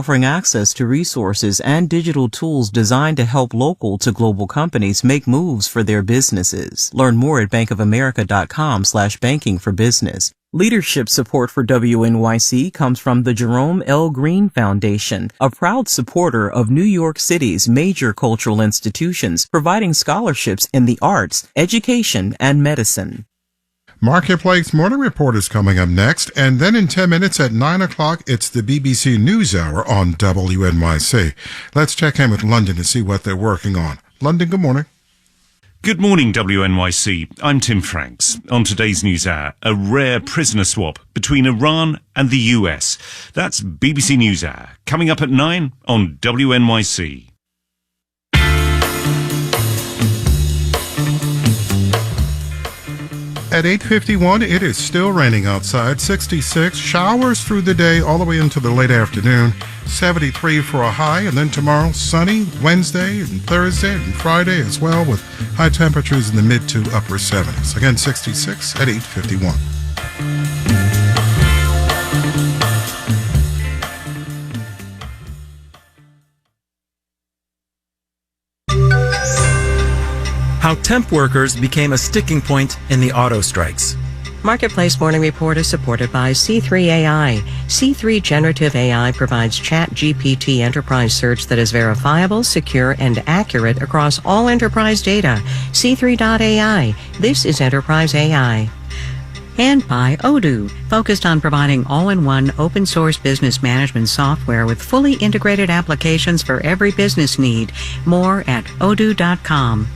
offering access to resources and digital tools designed to help local to global companies make moves for their businesses. Learn more at bankofamerica.com/banking for business. Leadership support for WNYC comes from the Jerome L. Green Foundation, a proud supporter of New York City's major cultural institutions, providing scholarships in the arts, education, and medicine. Marketplace Morning Report is coming up next, and then in 10 minutes at 9 o'clock, it's the BBC NewsHour on WNYC. Let's check in with London to see what they're working on. London, good morning. Good morning, WNYC. I'm Tim Franks. On today's NewsHour, a rare prisoner swap between Iran and the US. That's BBC NewsHour, coming up at 9 on WNYC. At 8:51, it is still raining outside. 66 showers through the day all the way into the late afternoon. 73 for a high, and then tomorrow sunny, Wednesday and Thursday and Friday as well, with high temperatures in the mid to upper 70s. Again, 66 at 8:51. How temp workers became a sticking point in the auto strikes. Marketplace Morning Report is supported by C3 AI. C3 Generative AI provides ChatGPT enterprise search that is verifiable, secure, and accurate across all enterprise data. C3.ai. This is enterprise AI. And by Odoo, focused on providing all-in-one open-source business management software with fully integrated applications for every business need. More at odoo.com.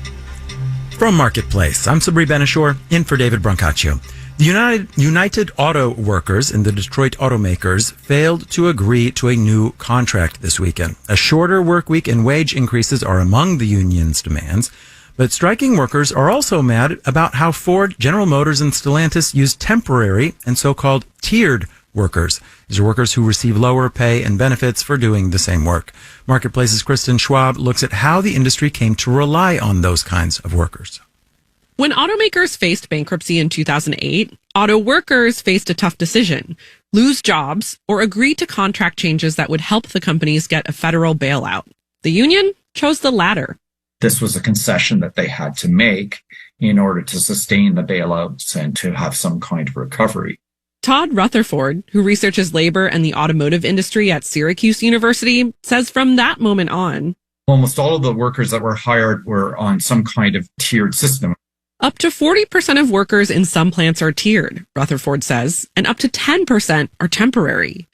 From Marketplace, I'm Sabri Benishore, in for David Brancaccio. The United Auto Workers and the Detroit automakers failed to agree to a new contract this weekend. A shorter work week and wage increases are among the union's demands, but striking workers are also mad about how Ford, General Motors, and Stellantis use temporary and so-called tiered workers. These are workers who receive lower pay and benefits for doing the same work. Marketplace's Kristen Schwab looks at how the industry came to rely on those kinds of workers. When automakers faced bankruptcy in 2008, auto workers faced a tough decision: lose jobs or agree to contract changes that would help the companies get a federal bailout. The union chose the latter. This was a concession that they had to make in order to sustain the bailouts and to have some kind of recovery. Todd Rutherford, who researches labor and the automotive industry at Syracuse University, says from that moment on, almost all of the workers that were hired were on some kind of tiered system. Up to 40% of workers in some plants are tiered, Rutherford says, and up to 10% are temporary.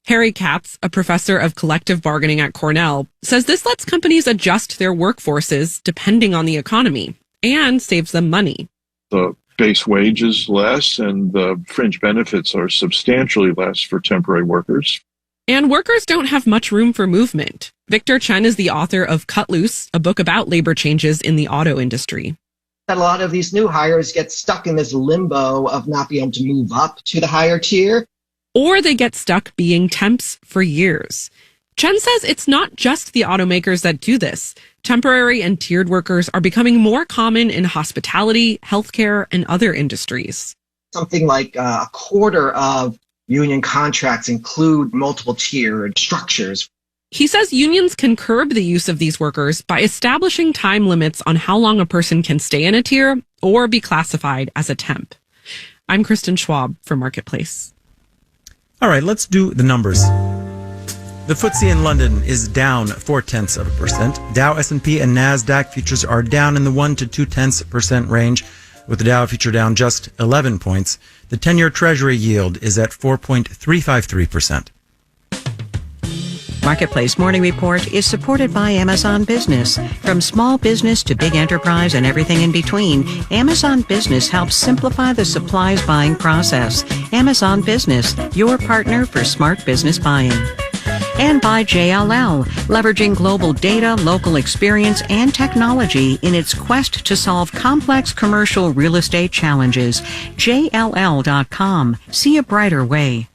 Harry Katz, a professor of collective bargaining at Cornell, says this lets companies adjust their workforces depending on the economy and saves them money. The base wage is less and the fringe benefits are substantially less for temporary workers. And workers don't have much room for movement. Victor Chen is the author of Cut Loose, a book about labor changes in the auto industry. A lot of these new hires get stuck in this limbo of not being able to move up to the higher tier. Or they get stuck being temps for years. Chen says it's not just the automakers that do this. Temporary and tiered workers are becoming more common in hospitality, healthcare, and other industries. Something like a quarter of union contracts include multiple tiered structures. He says unions can curb the use of these workers by establishing time limits on how long a person can stay in a tier or be classified as a temp. I'm Kristen Schwab for Marketplace. All right, let's do the numbers. The FTSE in London is down 0.4%. Dow, S&P, and NASDAQ futures are down in the 1 to 0.2% range, with the Dow future down just 11 points. The 10-year Treasury yield is at 4.353%. Marketplace Morning Report is supported by Amazon Business. From small business to big enterprise and everything in between, Amazon Business helps simplify the supplies buying process. Amazon Business, your partner for smart business buying. And by JLL, leveraging global data, local experience, and technology in its quest to solve complex commercial real estate challenges. JLL.com. See a brighter way.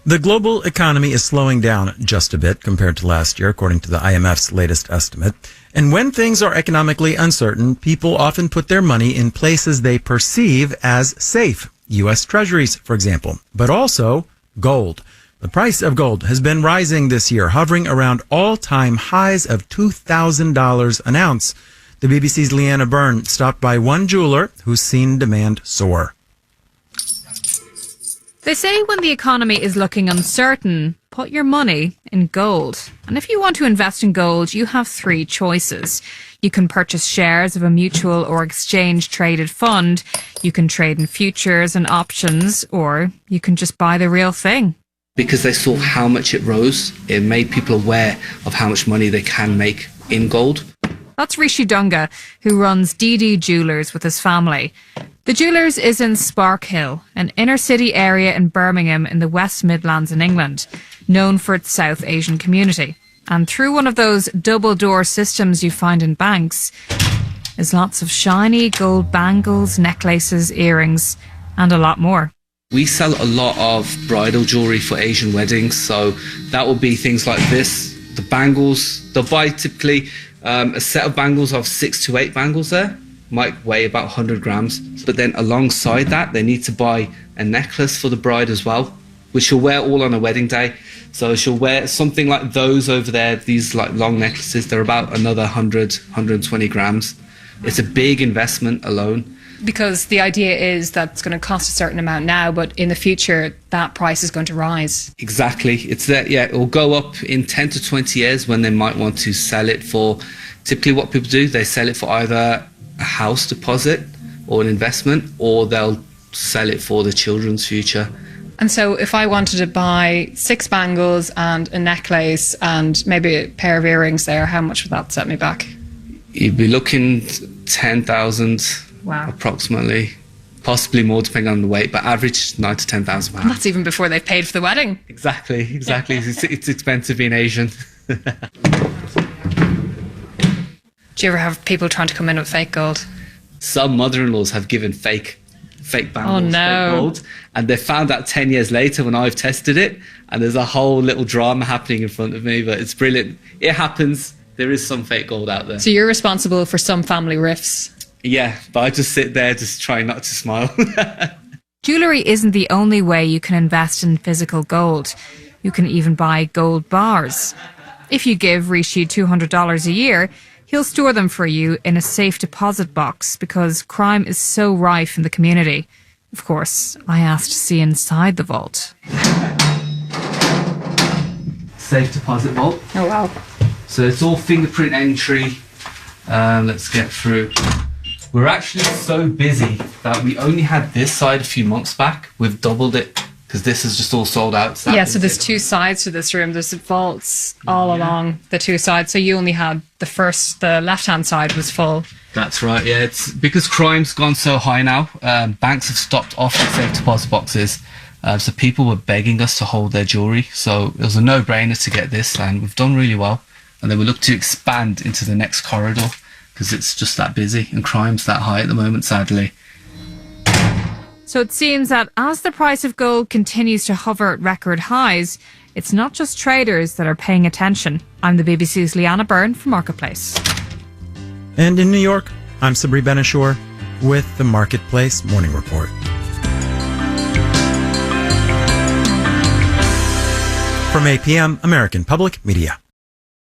The global economy is slowing down just a bit compared to last year, according to the IMF's latest estimate. And when things are economically uncertain, people often put their money in places they perceive as safe. U.S. Treasuries, for example, but also gold. The price of gold has been rising this year, hovering around all-time highs of $2,000 an ounce. The BBC's Leanna Byrne stopped by one jeweler who's seen demand soar. They say when the economy is looking uncertain, put your money in gold. And if you want to invest in gold, you have three choices. You can purchase shares of a mutual or exchange-traded fund, you can trade in futures and options, or you can just buy the real thing. Because they saw how much it rose, it made people aware of how much money they can make in gold. That's Rishi Dunga, who runs DD Jewellers with his family. The Jewellers is in Sparkhill, an inner-city area in Birmingham in the West Midlands in England, known for its South Asian community. And through one of those double-door systems you find in banks is lots of shiny gold bangles, necklaces, earrings, and a lot more. We sell a lot of bridal jewellery for Asian weddings, so that will be things like this. The bangles, they'll buy typically a set of bangles of 6 to 8 bangles there, might weigh about 100 grams. But then alongside that, they need to buy a necklace for the bride as well, which she'll wear all on a wedding day. So she'll wear something like those over there, these like long necklaces. They're about another 100, 120 grams. It's a big investment alone. Because the idea is that it's going to cost a certain amount now, but in the future, that price is going to rise. Exactly. It's that, yeah, it will go up in 10 to 20 years when they might want to sell it for, typically what people do, they sell it for either a house deposit or an investment, or they'll sell it for the children's future. And so if I wanted to buy 6 bangles and a necklace and maybe a pair of earrings there, how much would that set me back? You'd be looking 10,000. Wow. Approximately, possibly more depending on the weight, but average 9 to 10,000 pounds. That's even before they've paid for the wedding. Exactly. It's expensive being Asian. Do you ever have people trying to come in with fake gold? Some mother-in-laws have given fake bangles, no. fake gold, and they found out 10 years later when I've tested it, and there's a whole little drama happening in front of me, but it's brilliant. It happens. There is some fake gold out there. So you're responsible for some family rifts. Yeah, but I just sit there just trying not to smile. Jewellery isn't the only way you can invest in physical gold. You can even buy gold bars. If you give Rishi $200 a year, he'll store them for you in a safe deposit box because crime is so rife in the community. Of course, I asked to see inside the vault. Safe deposit vault. Oh, wow. So it's all fingerprint entry. Let's get through. We're actually so busy that we only had this side a few months back. We've doubled it because this is just all sold out. So yeah, so there's 2 sides to this room. There's vaults all along the 2 sides. So you only had the left-hand side was full. That's right, yeah. It's because crime's gone so high now. Banks have stopped offering safe deposit boxes. So people were begging us to hold their jewellery. So it was a no-brainer to get this, and we've done really well. And then we look to expand into the next corridor, because it's just that busy and crime's that high at the moment, sadly. So it seems that as the price of gold continues to hover at record highs, it's not just traders that are paying attention. I'm the BBC's Leanna Byrne from Marketplace. And in New York, I'm Sabri Ben-Achour with the Marketplace Morning Report. From 8 p.m., American Public Media.